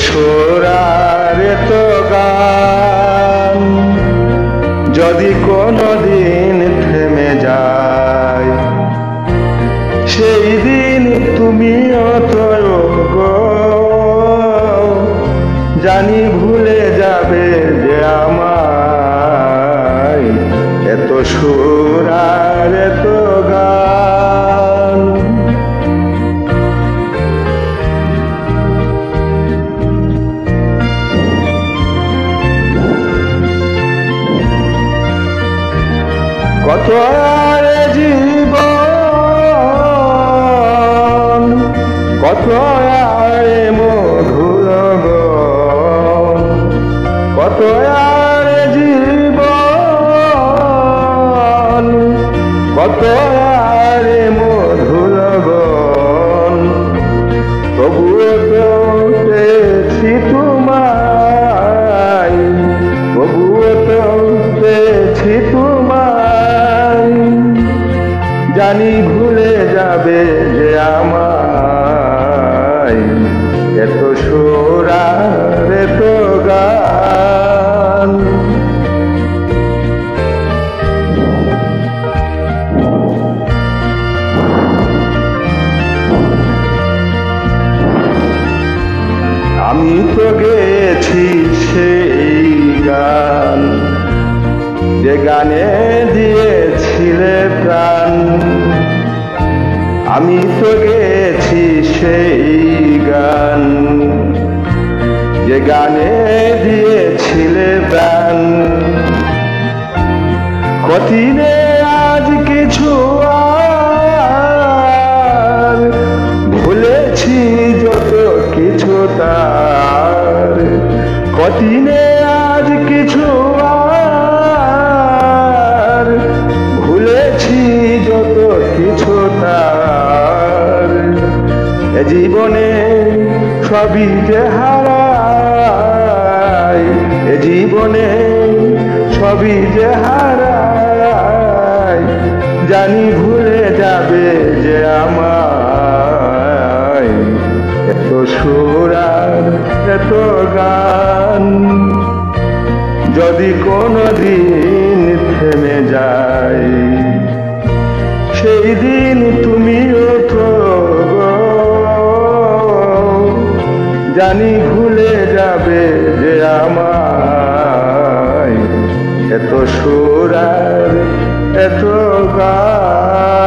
সুর আর এত গান যদি কোনদিন থেমে যায়, সেই দিন তুমি গো জানি ভুলে যাবে যে আমায় এত সুর আর এত গান। কত আর জীবন, কত আর মধুর গান, কত আর জীবন, কত আর মধুর গান, তবুও তো পেয়েছি তোমায়, তবুও তো পেয়েছি তোমায়, জানি ভুলে যাবে যে আমায় এত সুর আর এত গান। আমি তো গেয়েছি সেই গান যে গানে দিয়েছিলে প্রাণ, আমি তো গেয়েছি সেই গান যে গানে দিয়েছিলে প্রাণ। কঠিনে আজ কিছু আর ভুলেছি যত কিছু তার, কঠিনে আজ কিছু আর ভুলেছি যত কিছু তার। এ জীবনে সবই যে হারাই, এ জীবনে সবই যে হারাই, জানি ভুলে যাবে যে আমায় এত সুর আর এত গান যদি কোনদিন থেমে যায়, সেই দিন তুমিও তো জানি ভুলে যাবে যে আমায় এত সুর আর এত গান।